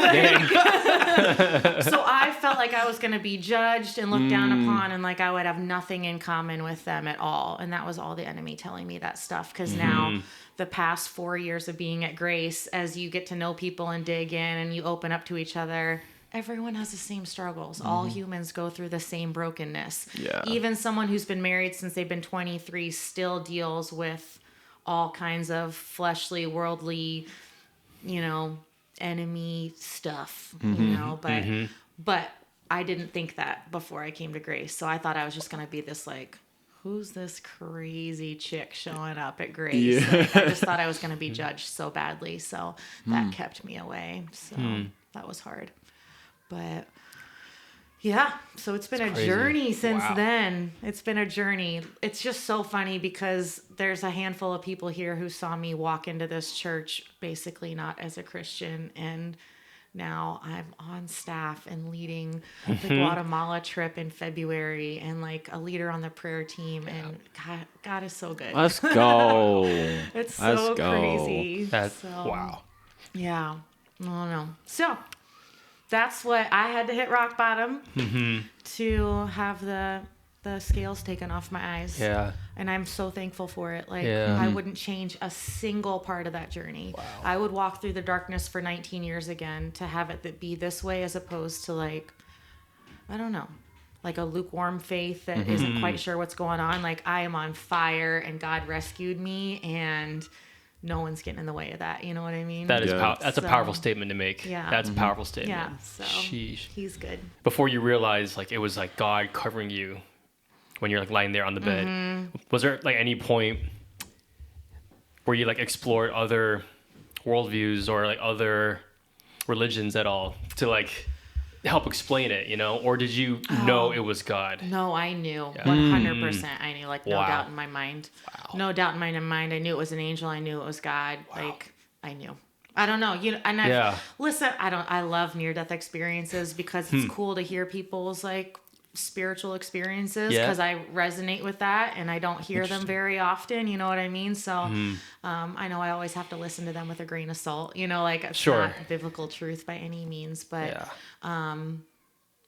So I felt like I was going to be judged and looked down upon and like I would have nothing in common with them at all. And that was all the enemy telling me that stuff. Because now the past 4 years of being at Grace, as you get to know people and dig in and you open up to each other, everyone has the same struggles. All humans go through the same brokenness. Yeah. Even someone who's been married since they've been 23 still deals with all kinds of fleshly, worldly, enemy stuff, you know, but I didn't think that before I came to Grace. So I thought I was just going to be this like, who's this crazy chick showing up at Grace? Yeah. Like, I just thought I was going to be judged so badly. So that kept me away. So that was hard. But yeah, so it's been a crazy. journey since Wow. then. It's been a journey. It's just so funny because there's a handful of people here who saw me walk into this church basically not as a Christian, and now I'm on staff and leading the Guatemala trip in February and like a leader on the prayer team, and God is so good. Let's go. It's Let's so go. crazy. That's So, wow. Yeah. I don't know. So that's what I had to hit rock bottom to have the scales taken off my eyes. Yeah. And I'm so thankful for it. Like, Yeah. I wouldn't change a single part of that journey. Wow. I would walk through the darkness for 19 years again to have it be this way, as opposed to like, I don't know, like a lukewarm faith that isn't quite sure what's going on. Like, I am on fire and God rescued me, and no one's getting in the way of that. You know what I mean? That is Yeah. that's a So- powerful statement to make. Yeah. That's a powerful statement. Yeah. So Sheesh. he's good. Before you realize like it was like God covering you when you're like lying there on the bed. Was there like any point where you like explored other worldviews or like other religions at all to like help explain it, you know? Or did you know it was God? No, I knew. Yeah. 100%. I knew, like, no Wow. doubt in my mind. Wow. No doubt in my mind. I knew it was an angel. I knew it was God. Like, I knew. I don't know. You know, and Yeah. listen, I love near-death experiences because it's cool to hear people's, like, spiritual experiences, Yeah. because I resonate with that and I don't hear them very often. You know what I mean? So I know I always have to listen to them with a grain of salt. You know, like, it's Sure. not biblical truth by any means, but Yeah.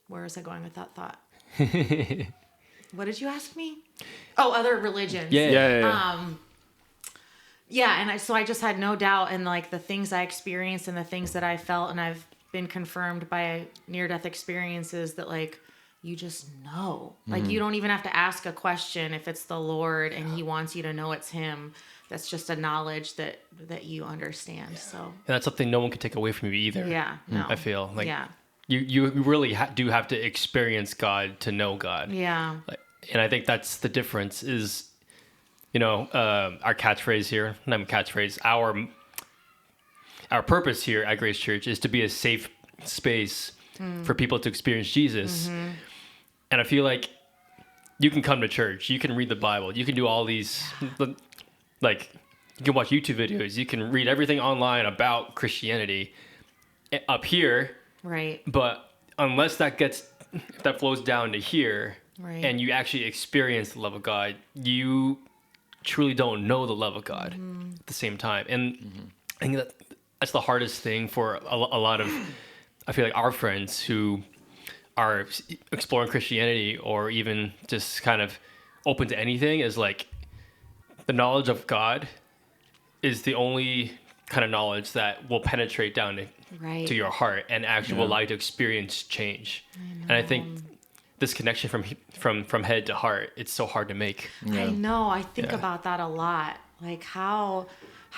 where was I going with that thought? What did you ask me? Oh, other religions. Yeah. Yeah. Yeah, and so I just had no doubt in like the things I experienced and the things that I felt, and I've been confirmed by near-death experiences that like you just know. Like you don't even have to ask a question if it's the Lord and he wants you to know it's him. That's just a knowledge that you understand. So And that's something no one can take away from you either. yeah, no. I feel like yeah. you really do have to experience God to know God. Yeah. Like, and I think that's the difference is, you know, our catchphrase here, not a catchphrase, our purpose here at Grace Church is to be a safe space for people to experience Jesus. And I feel like you can come to church, you can read the Bible, you can do all these, like, you can watch YouTube videos, you can read everything online about Christianity up here, Right. but unless that flows down to here, Right. and you actually experience the love of God, you truly don't know the love of God at the same time. And I think that's the hardest thing for a lot of, I feel like, our friends who are exploring Christianity or even just kind of open to anything, is like the knowledge of God is the only kind of knowledge that will penetrate down Right. to your heart and actually will allow you to experience change. And I think this connection from head to heart, it's so hard to make. I know. I think Yeah. about that a lot. Like how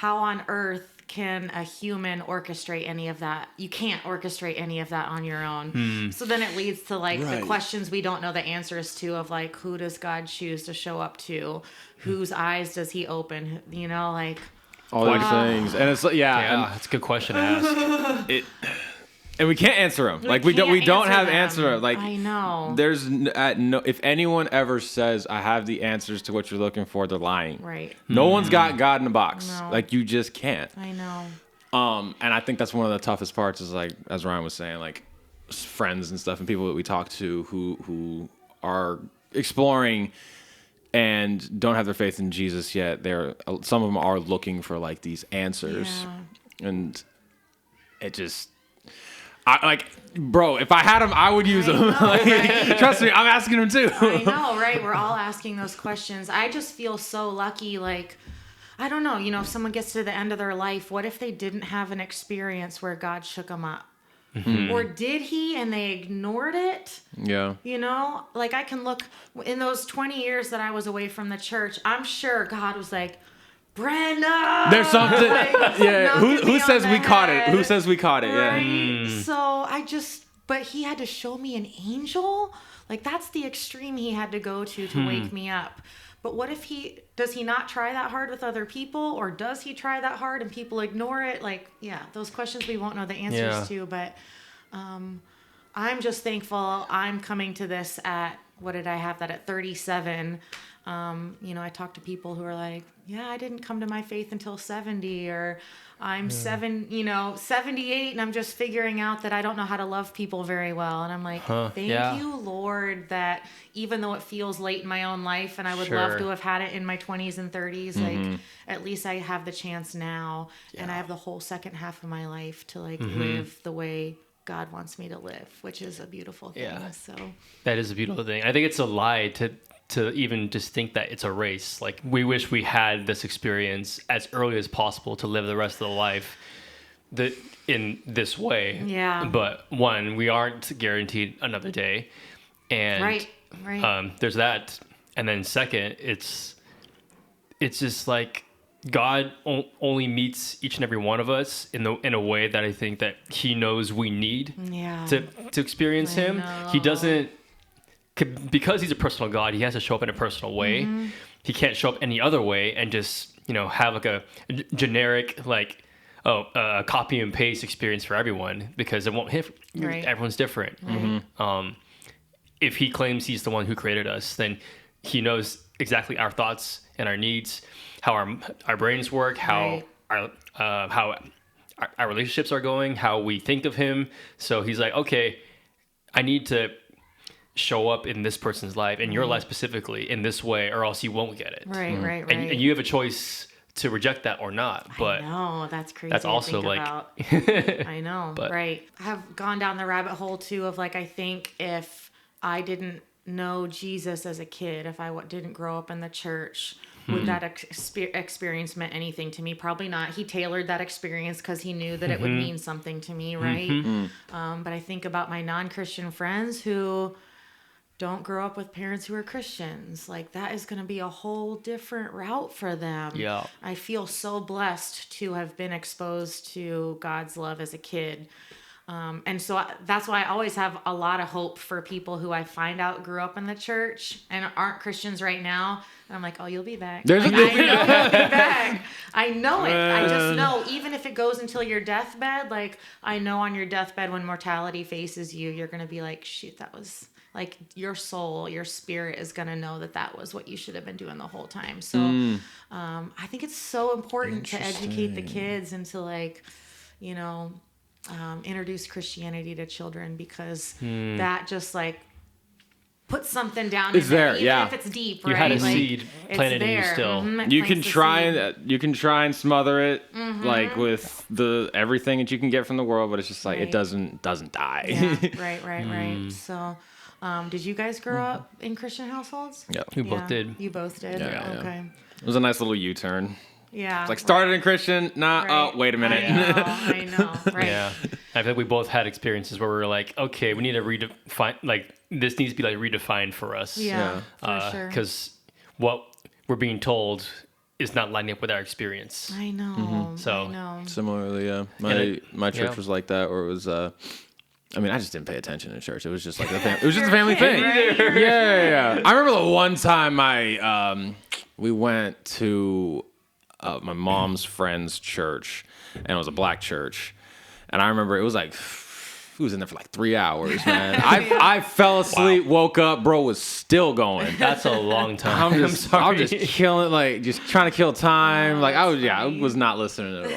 on earth can a human orchestrate any of that? You can't orchestrate any of that on your own. So then it leads to like Right. the questions we don't know the answers to, of like, who does God choose to show up to? Whose eyes does he open? You know, like, All these things, and it's like, Yeah, that's a good question to ask. and we can't answer them. Like we don't can't have them. answer. Like I know. there's no. If anyone ever says I have the answers to what you're looking for, they're lying. Right. No one's got God in a box. No. Like you just can't. I know. And I think that's one of the toughest parts is like, as Ryan was saying, like friends and stuff and people that we talk to who are exploring and don't have their faith in Jesus yet. Some of them are looking for like these answers, and it just, bro, if I had them, I would use them. Like, trust me, I'm asking them too. I know, right? We're all asking those questions. I just feel so lucky. Like, I don't know, if someone gets to the end of their life, what if they didn't have an experience where God shook them up? Or did he and they ignored it? Yeah. Like I can look in those 20 years that I was away from the church. I'm sure God was like, Brenna! There's something. Like, Yeah. knocking Who me says on we the caught it? head. Who says we caught it? Yeah. Right? So but he had to show me an angel. Like, that's the extreme he had to go to wake me up. But what if does he not try that hard with other people, or does he try that hard and people ignore it? Like, yeah, those questions we won't know the answers to, but I'm just thankful I'm coming to this what did I have that at 37? I talk to people who are like, yeah, I didn't come to my faith until 70, or I'm 78, and I'm just figuring out that I don't know how to love people very well. And I'm like, thank you, Lord, that even though it feels late in my own life and I would love to have had it in my 20s and 30s, like, at least I have the chance now, and I have the whole second half of my life to like live the way God wants me to live, which is a beautiful thing. Yeah. So That is a beautiful thing. I think it's a lie to even just think that it's a race. Like, we wish we had this experience as early as possible to live the rest of the life in this way. Yeah. But one, we aren't guaranteed another day. And right. there's that. And then second, it's just like God only meets each and every one of us in a way that I think that he knows we need to experience him. know. He doesn't, because he's a personal God, he has to show up in a personal way. He can't show up any other way and just, have like a generic, like, copy and paste experience for everyone, because it won't hit. Right. Everyone's different. If he claims he's the one who created us, then he knows exactly our thoughts and our needs, how our brains work, how our relationships are going, how we think of him. So he's like, okay, I need to show up in this person's life, in your life specifically, in this way, or else you won't get it. Right. And you have a choice to reject that or not. But no, that's crazy. that's also to think like, about. I know, But- right? I have gone down the rabbit hole too of like, I think if I didn't know Jesus as a kid, if I didn't grow up in the church, would that experience meant anything to me? Probably not. He tailored that experience because he knew that it would mean something to me, right? But I think about my non-Christian friends who don't grow up with parents who are Christians. Like, that is going to be a whole different route for them. Yeah. I feel so blessed to have been exposed to God's love as a kid. And so that's why I always have a lot of hope for people who I find out grew up in the church and aren't Christians right now. And I'm like, oh, you'll be back. There's Like, a- I know you'll be back. I know it. I just know, even if it goes until your deathbed, like, I know on your deathbed when mortality faces you, you're going to be like, shoot, that was... Like, your soul, your spirit is going to know that was what you should have been doing the whole time. So I think it's so important to educate the kids and to, like, introduce Christianity to children, because that just, like, puts something down It's in there, there, even yeah. if it's deep, You right? had a Like, seed it's planted in you there. still. It You plants can the try seed. and smother it like with the everything that you can get from the world, but it's just like Right. it doesn't die. Yeah, right. So, did you guys grow up in Christian households? Yeah. We both did. You both did? Yeah. Okay. It was a nice little U-turn. Yeah. It's like started in Christian, Right. oh, wait a minute. I know. Right. Yeah. I think we both had experiences where we were like, okay, we need to redefine, like, this needs to be like redefined for us. Yeah, for sure. Because what we're being told is not lining up with our experience. I know. So- I know. Similarly, yeah. My church was like that, or it was I mean, I just didn't pay attention in church. It was just like it was just a family thing. Yeah. I remember the one time we went to my mom's friend's church, and it was a black church, and I remember it was like we was in there for like 3 hours, man. I fell asleep, woke up, bro was still going. That's a long time. I'm just killing, like, just trying to kill time. Like, I was not listening at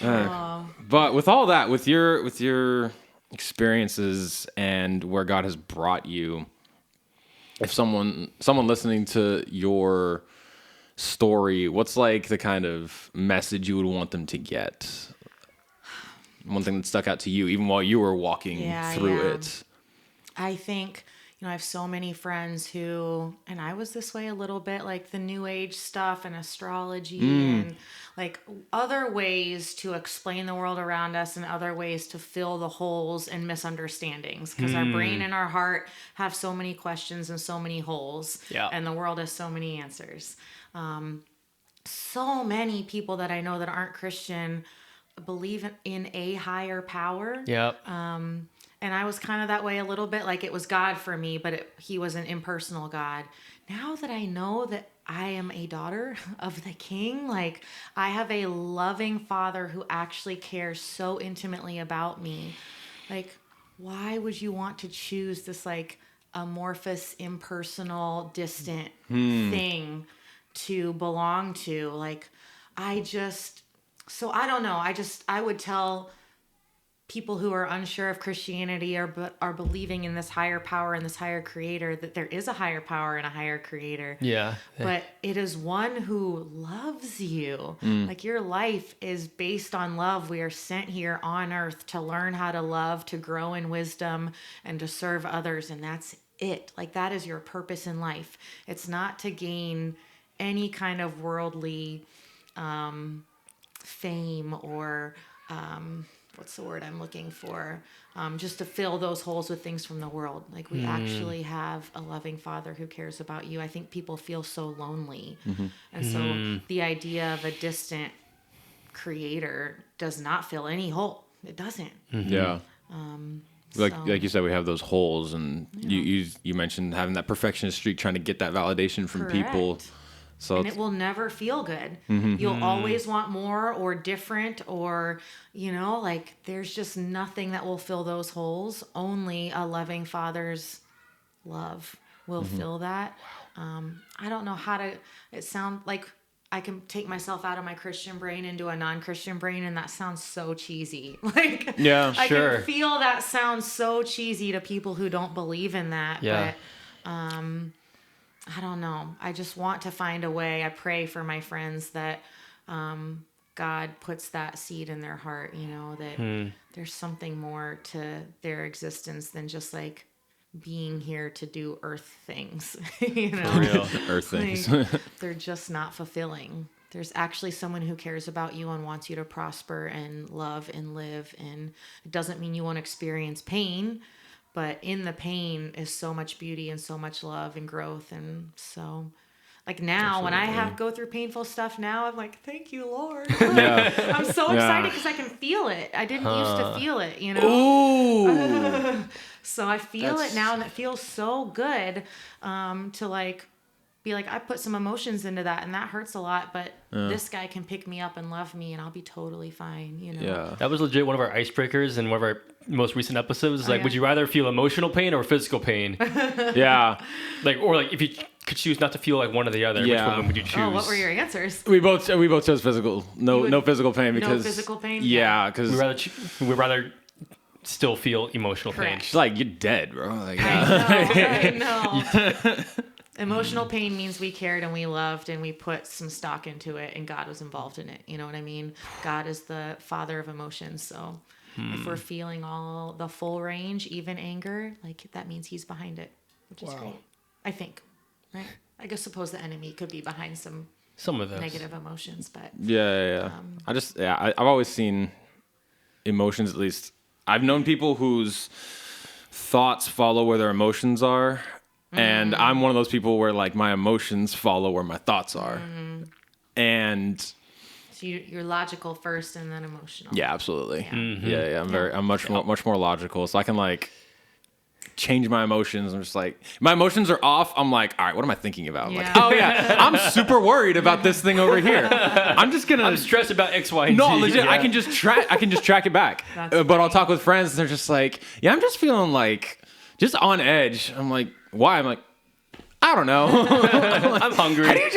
all. But with all that, with your experiences and where God has brought you, if someone listening to your story, what's like the kind of message you would want them to get? One thing that stuck out to you, even while you were walking through it. I think, I have so many friends who, and I was this way a little bit, like the new age stuff and astrology and like other ways to explain the world around us and other ways to fill the holes and misunderstandings, because our brain and our heart have so many questions and so many holes, Yeah. and the world has so many answers. so many people that I know that aren't Christian believe in a higher power. Yep. And I was kind of that way a little bit, like it was God for me, but he was an impersonal God. Now that I know that I am a daughter of the King, like I have a loving Father who actually cares so intimately about me. Like, why would you want to choose this like amorphous, impersonal, distant thing to belong to? Like, so I don't know. I would tell people who are unsure of Christianity or are believing in this higher power and this higher creator, that there is a higher power and a higher creator. Yeah. But it is one who loves you. Like your life is based on love. We are sent here on earth to learn how to love, to grow in wisdom, and to serve others. And that's it. Like that is your purpose in life. It's not to gain any kind of worldly fame or what's the word I'm looking for? Just to fill those holes with things from the world. Like we actually have a loving Father who cares about you. I think people feel so lonely. And so the idea of a distant creator does not fill any hole. It doesn't. Yeah. Like you said, we have those holes, and you mentioned having that perfectionist streak, trying to get that validation from people. So and it will never feel good. You'll always want more or different or, like there's just nothing that will fill those holes. Only a loving Father's love will fill that. I don't know how to, it sounds like I can take myself out of my Christian brain into a non-Christian brain, and that sounds so cheesy. Like, yeah, I sure. can feel that sounds so cheesy to people who don't believe in that. Yeah. But, I don't know. I just want to find a way. I pray for my friends that God puts that seed in their heart, that there's something more to their existence than just like being here to do earth things, For real. Earth things. Like, they're just not fulfilling. There's actually someone who cares about you and wants you to prosper and love and live. And it doesn't mean you won't experience pain, but in the pain is so much beauty and so much love and growth. And so like now when I go through painful stuff now, I'm like, thank you, Lord. I'm so excited because I can feel it. I didn't used to feel it, Ooh. So I feel it now, and it feels so good to like be like, I put some emotions into that, and that hurts a lot, but this guy can pick me up and love me, and I'll be totally fine, Yeah. That was legit one of our icebreakers in one of our most recent episodes. Like, yeah. would you rather feel emotional pain or physical pain? Yeah. Or if you could choose not to feel like one or the other, Yeah. which one would you choose? Oh, what were your answers? We both chose physical. No physical pain because No physical pain? Yeah, because We'd rather still feel emotional pain. Correct. it's like you're dead, bro. Like, I know. Emotional pain means we cared and we loved and we put some stock into it and God was involved in it. You know what I mean? God is the Father of emotions. So if we're feeling all the full range, even anger, like that means he's behind it, which is great. I think, right? I guess suppose the enemy could be behind some Some of those. negative emotions, but Yeah. I've always seen emotions, at least. I've known people whose thoughts follow where their emotions are. And I'm one of those people where like my emotions follow where my thoughts are. And so you're logical first and then emotional. yeah, absolutely. Yeah. I'm much more logical. So I can like change my emotions. I'm just like, my emotions are off. I'm like, all right, what am I thinking about? Yeah. Like, oh yeah, I'm super worried about this thing over here. I'm stressed about X, Y, and no, Z. legit. Yeah. I can just track it back. But I'll talk with friends and they're just like, yeah, I'm just feeling like just on edge. I'm like, why? I'm like, I don't know. I'm hungry. How do you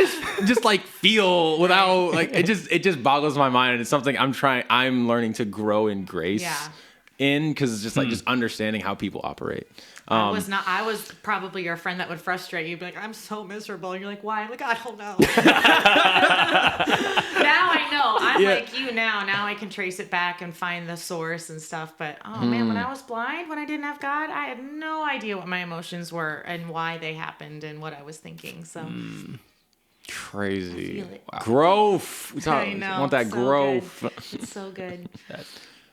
just like feel without like it just boggles my mind, and it's something I'm learning to grow in grace in, because it's just like just understanding how people operate. I was probably your friend that would frustrate you. Be like, I'm so miserable. And you're like, why? I'm like, I don't know. Now I know. I'm like you now. Now I can trace it back and find the source and stuff. But man, when I was blind, when I didn't have God, I had no idea what my emotions were and why they happened and what I was thinking. So Crazy. I feel it. Wow. Growth. I know. Want that so growth. Good. It's so good.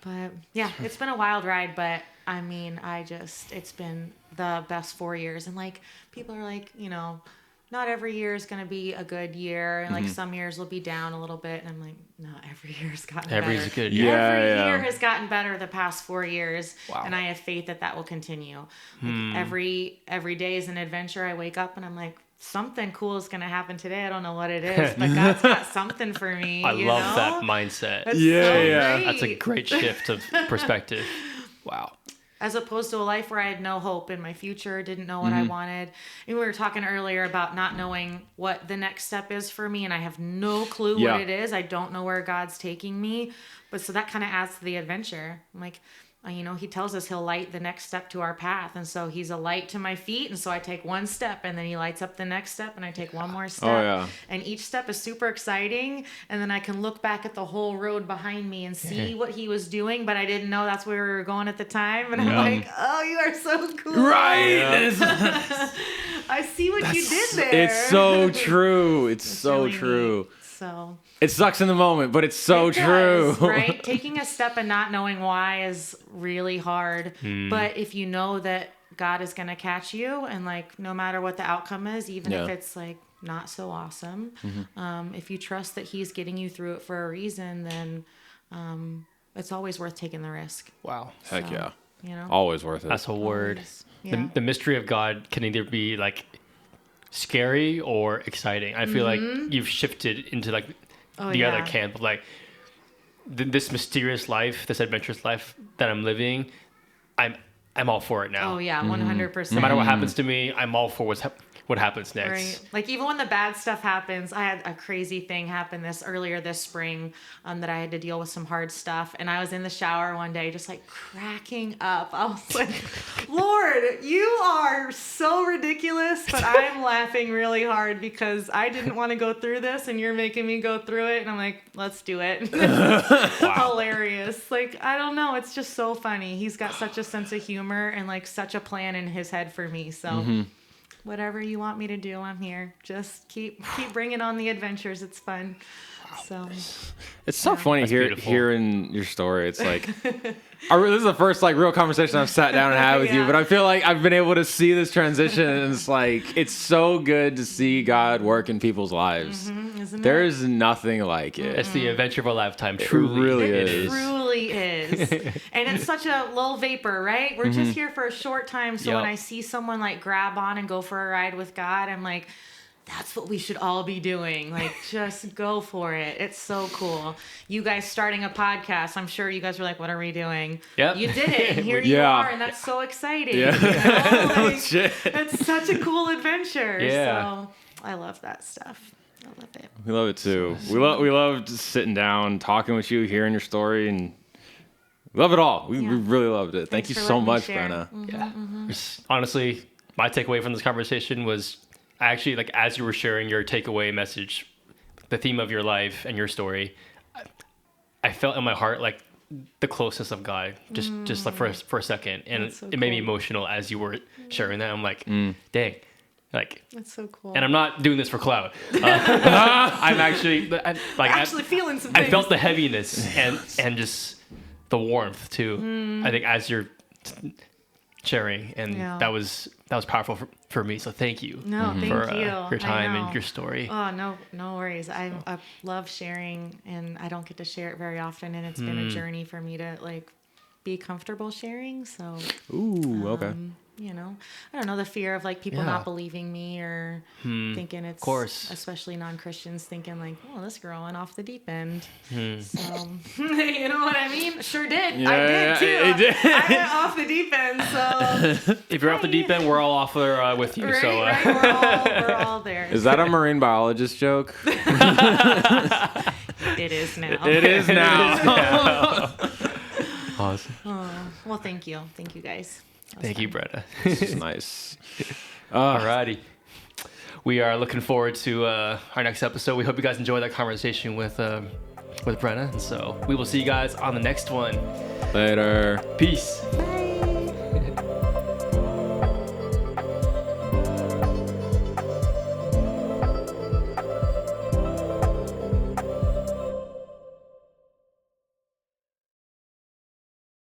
But yeah, it's been a wild ride, but I mean, it's been the best 4 years. And like, people are like, not every year is going to be a good year. And like some years will be down a little bit. And I'm like, no, every year's gotten Every better. year's a good year. Every year has gotten better the past 4 years. Wow. And I have faith that that will continue. Like every day is an adventure. I wake up and I'm like, something cool is going to happen today. I don't know what it is, but God's got something for me. I you love know? that mindset. That's Yeah, so yeah. great. That's a great shift of perspective. Wow. As opposed to a life where I had no hope in my future, didn't know what I wanted. And we were talking earlier about not knowing what the next step is for me, and I have no clue Yeah. what it is. I don't know where God's taking me. But so that kind of adds to the adventure. I'm like, he tells us he'll light the next step to our path. And so he's a light to my feet. And so I take one step and then he lights up the next step and I take one more step. Oh, yeah. And each step is super exciting. And then I can look back at the whole road behind me and see what he was doing. But I didn't know that's where we were going at the time. And I'm like, oh, you are so cool. Right. I see what you did there. It's so true. It's so really true. neat. So It sucks in the moment, but it's so it true. does, right? Taking a step and not knowing why is really hard. But if you know that God is going to catch you, and like no matter what the outcome is, even if it's like not so awesome, if you trust that He's getting you through it for a reason, then it's always worth taking the risk. Wow. Heck So, yeah. You know, Always worth it. That's a word. Always. Yeah. The mystery of God can either be like scary or exciting. I feel like you've shifted into like the other camp of like this mysterious life, this adventurous life that I'm living. I'm all for it now. Oh yeah, 100%. No matter what happens to me, I'm all for what happens next. Right. Like even when the bad stuff happens, I had a crazy thing happen earlier this spring that I had to deal with some hard stuff. And I was in the shower one day just like cracking up. I was like, Lord, you are so ridiculous, but I'm laughing really hard because I didn't want to go through this and you're making me go through it. And I'm like, let's do it. Hilarious. Like, I don't know. It's just so funny. He's got such a sense of humor and like such a plan in his head for me. So whatever you want me to do, I'm here. Just keep bringing on the adventures. It's fun. So It's so funny beautiful. hearing your story. It's like, this is the first like real conversation I've sat down and had with you, Yeah. but I feel like I've been able to see this transition, and it's like, it's so good to see God work in people's lives. isn't There's nothing like it. It's the adventure of a lifetime. Truly, really it is. It truly is. And it's such a little vapor, right? We're just here for a short time. So when Yep. I see someone like grab on and go for a ride with God, I'm like, that's what we should all be doing. Like, just go for it. It's so cool. You guys starting a podcast, I'm sure you guys were like, what are we doing? Yep. You did it, and here you Yeah. are, and that's so exciting. Yeah. You know? Like, Legit. it's such a cool adventure. Yeah. So I love that stuff. I love it. We love it too. We love just sitting down, talking with you, hearing your story, and we love it all. We really loved it. Thank Thanks you for so letting me much, share. Brenna. Yeah. Honestly, my takeaway from this conversation was I actually, like, as you were sharing your takeaway message, the theme of your life and your story, I felt in my heart like the closeness of God, just like for a second, and That's so it made me cool. emotional as you were sharing that. I'm like, dang, like. That's so cool. And I'm not doing this for clout. I'm actually, actually feeling some I things. felt the heaviness and just the warmth too. I think as you're sharing, and Yeah. that was powerful for me. So thank you No, thank for you. your time I know. and your story. Oh, no worries. I love sharing, and I don't get to share it very often, and it's been a journey for me to like be comfortable sharing. So, Ooh, okay. you know, I don't know, the fear of like people Yeah. not believing me or thinking it's, course. especially non-Christians thinking like, oh, this girl went off the deep end. So, you know what I mean? Sure did. I Yeah, did too. you did. I went off the deep end. So, If you're off the deep end, we're all off there with you. right, So right, we're all there. Is that a marine biologist joke? It is now. It is now. awesome. Well, thank you. Thank you, guys. Thank you, Brenna. It's nice. Alrighty. We are looking forward to our next episode. We hope you guys enjoyed that conversation with Brenna. And so we will see you guys on the next one. Later. Peace. Bye.